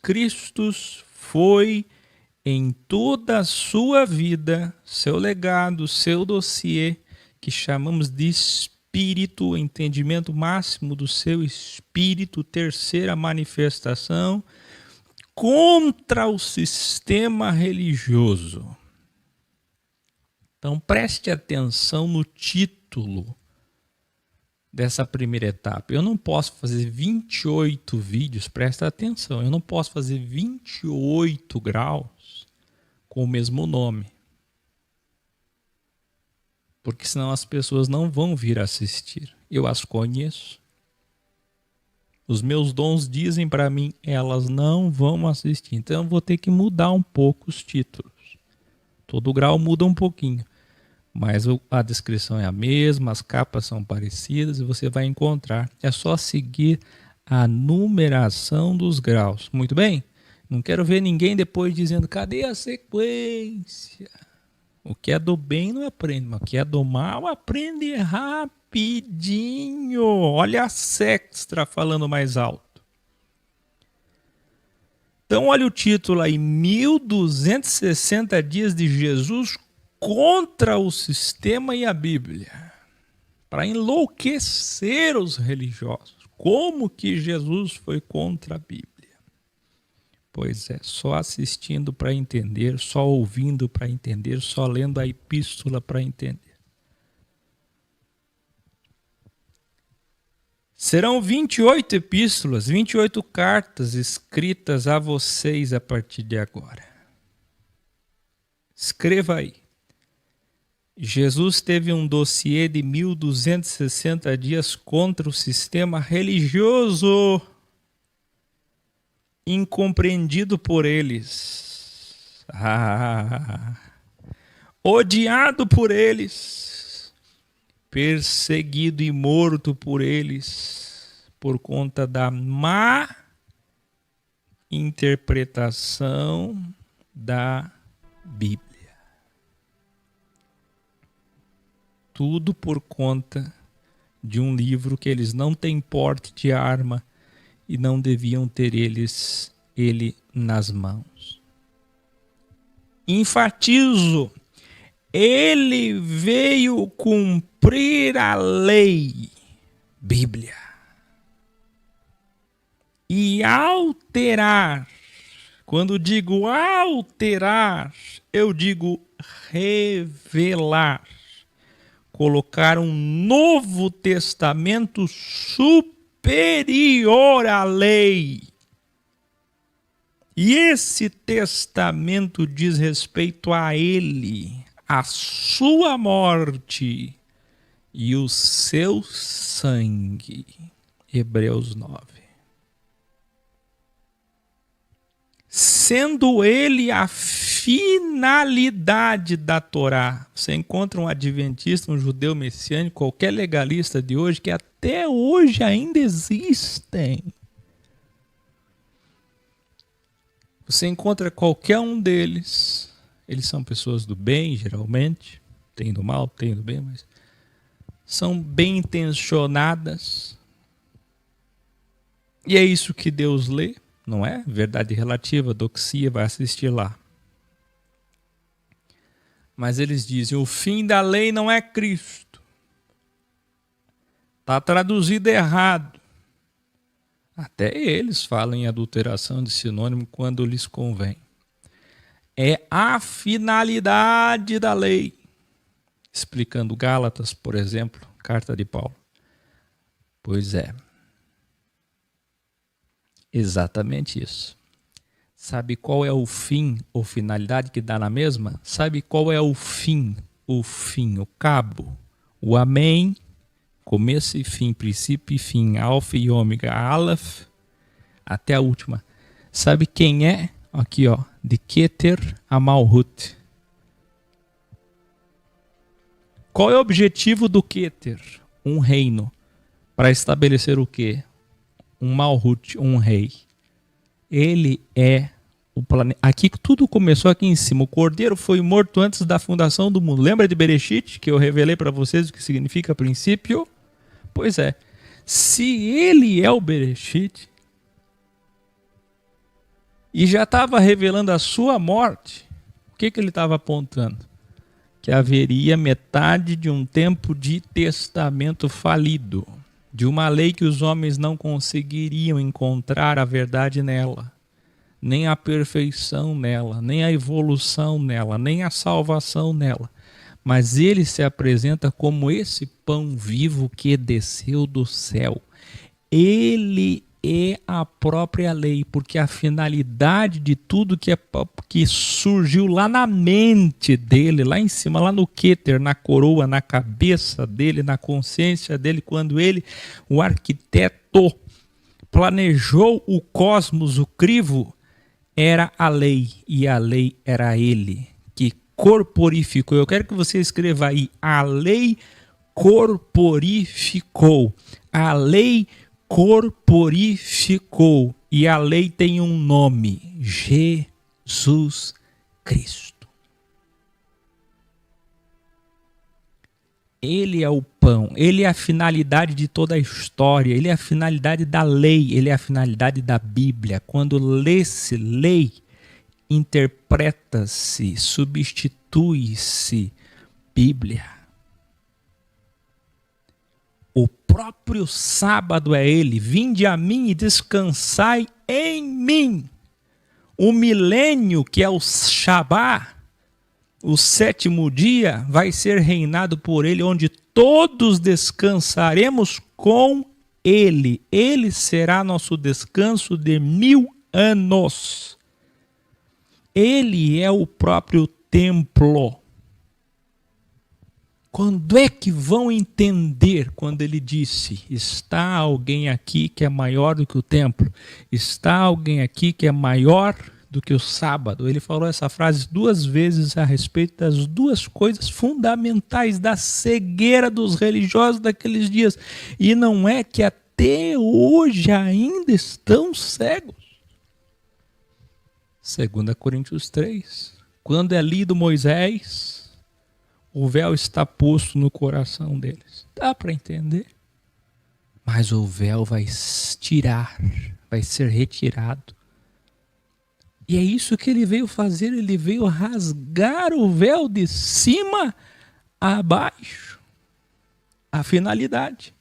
Cristo foi em toda a sua vida, seu legado, seu dossiê, que chamamos de espírito, o entendimento máximo do seu espírito, terceira manifestação, contra o sistema religioso. Então preste atenção no título dessa primeira etapa. Eu não posso fazer 28 vídeos, presta atenção, eu não posso fazer 28 graus com o mesmo nome. Porque senão as pessoas não vão vir assistir. Eu as conheço. Os meus dons dizem para mim, elas não vão assistir. Então eu vou ter que mudar um pouco os títulos. Todo grau muda um pouquinho. Mas a descrição é a mesma, as capas são parecidas e você vai encontrar. É só seguir a numeração dos graus. Muito bem? Não quero ver ninguém depois dizendo, cadê a sequência? O que é do bem não aprende, mas o que é do mal aprende rapidinho. Olha a Sextra falando mais alto. Então olha o título aí, 1260 dias de Jesus contra o sistema e a Bíblia, para enlouquecer os religiosos. Como que Jesus foi contra a Bíblia? Pois é, só assistindo para entender, só ouvindo para entender, só lendo a epístola para entender. Serão 28 epístolas, 28 cartas escritas a vocês a partir de agora. Escreva aí. Jesus teve um dossiê de 1260 dias contra o sistema religioso, incompreendido por eles, odiado por eles, perseguido e morto por eles, por conta da má interpretação da Bíblia. Tudo por conta de um livro que eles não têm porte de arma e não deviam ter ele nas mãos. Enfatizo, ele veio cumprir a lei, Bíblia, e alterar. Quando digo alterar, eu digo revelar. Colocar um novo testamento superior à lei. E esse testamento diz respeito a ele, a sua morte e o seu sangue. Hebreus 9. Sendo ele a finalidade da Torá. Você encontra um adventista, um judeu messiânico, qualquer legalista de hoje, que até hoje ainda existem. Você encontra qualquer um deles, eles são pessoas do bem, geralmente, tem do mal, tem do bem, mas são bem intencionadas. E é isso que Deus lê. Não é? Verdade relativa, doxia, vai assistir lá. Mas eles dizem, o fim da lei não é Cristo. Está traduzido errado. Até eles falam em adulteração de sinônimo quando lhes convém. É a finalidade da lei. Explicando Gálatas, por exemplo, carta de Paulo. Pois é. Exatamente isso. Sabe qual é o fim ou finalidade que dá na mesma? Sabe qual é o fim, o cabo, o amém, começo e fim, princípio e fim, alfa e ômega, aleph, até a última. Sabe quem é? Aqui, ó, de Keter a Malhut. Qual é o objetivo do Keter? Um reino. Para estabelecer o quê? Um Malhut, um rei. Ele é o planeta. Aqui tudo começou aqui em cima. O cordeiro foi morto antes da fundação do mundo. Lembra de Bereshit, que eu revelei para vocês o que significa princípio? Pois é. Se ele é o Bereshit, e já estava revelando a sua morte, o que ele estava apontando? Que haveria metade de um tempo de testamento falido, de uma lei que os homens não conseguiriam encontrar a verdade nela, nem a perfeição nela, nem a evolução nela, nem a salvação nela. Mas ele se apresenta como esse pão vivo que desceu do céu. Ele é a própria lei, porque a finalidade de tudo que surgiu lá na mente dele, lá em cima, lá no Kéter, na coroa, na cabeça dele, na consciência dele, quando ele, o arquiteto, planejou o cosmos, o crivo, era a lei, e a lei era ele, que corporificou. Eu quero que você escreva aí, a lei corporificou, a lei corporificou, e a lei tem um nome, Jesus Cristo. Ele é o pão, ele é a finalidade de toda a história, ele é a finalidade da lei, ele é a finalidade da Bíblia. Quando lê-se lei, interpreta-se, substitui-se Bíblia. O próprio sábado é ele. Vinde a mim e descansai em mim. O milênio, que é o Shabá, o 7º dia, vai ser reinado por ele, onde todos descansaremos com ele. Ele será nosso descanso de 1000 anos. Ele é o próprio templo. Quando é que vão entender quando ele disse, está alguém aqui que é maior do que o templo? Está alguém aqui que é maior do que o sábado? Ele falou essa frase 2 vezes a respeito das 2 coisas fundamentais da cegueira dos religiosos daqueles dias. E não é que até hoje ainda estão cegos. 2 Coríntios 3. Quando é lido Moisés, o véu está posto no coração deles. Dá para entender? Mas o véu vai ser retirado. E é isso que ele veio fazer. Ele veio rasgar o véu de cima a baixo. A finalidade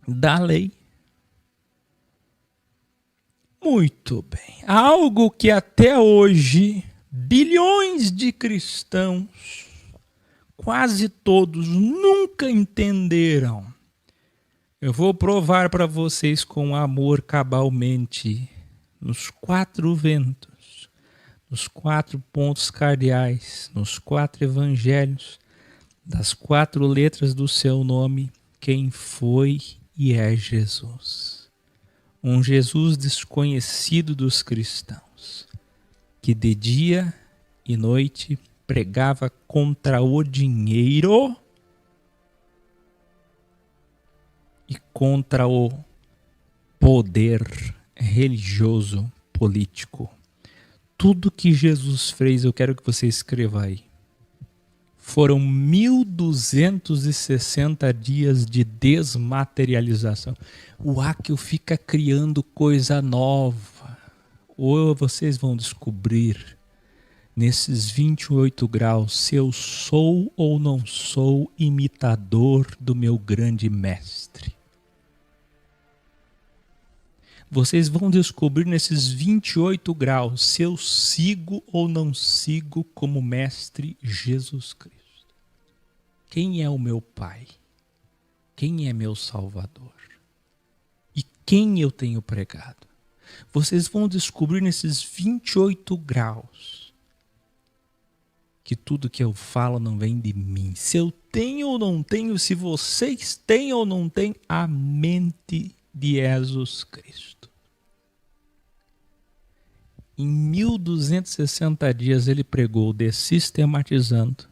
da lei. Muito bem. Algo que até hoje bilhões de cristãos, quase todos, nunca entenderam. Eu vou provar para vocês com amor cabalmente, nos 4 ventos, nos 4 pontos cardeais, nos 4 evangelhos, das 4 letras do seu nome, quem foi e é Jesus. Um Jesus desconhecido dos cristãos, que de dia e noite pregava contra o dinheiro e contra o poder religioso político. Tudo que Jesus fez, eu quero que você escreva aí. Foram 1260 dias de desmaterialização. O Áquil fica criando coisa nova. Ou vocês vão descobrir nesses 28 graus se eu sou ou não sou imitador do meu grande mestre. Vocês vão descobrir nesses 28 graus se eu sigo ou não sigo como mestre Jesus Cristo. Quem é o meu Pai? Quem é meu Salvador? E quem eu tenho pregado? Vocês vão descobrir nesses 28 graus que tudo que eu falo não vem de mim. Se eu tenho ou não tenho, se vocês têm ou não têm a mente de Jesus Cristo. Em 1260 dias ele pregou o dessistematizando,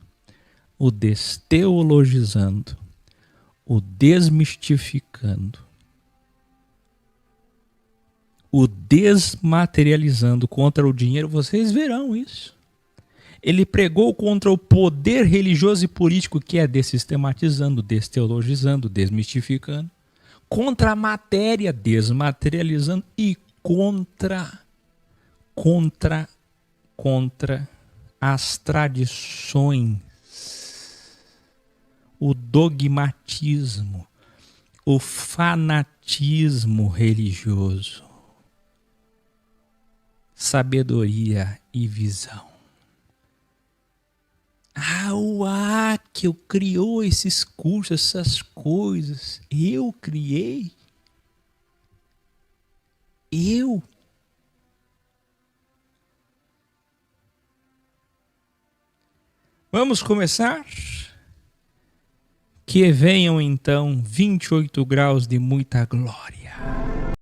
o desteologizando, o desmistificando, o desmaterializando contra o dinheiro. Vocês verão isso. Ele pregou contra o poder religioso e político, que é dessistematizando, desteologizando, desmistificando, contra a matéria, desmaterializando, e contra contra as tradições, o dogmatismo, o fanatismo religioso, sabedoria e visão. O Akio criou esses cursos, essas coisas. Eu criei? Eu? Vamos começar? Que venham então 28 graus de muita glória.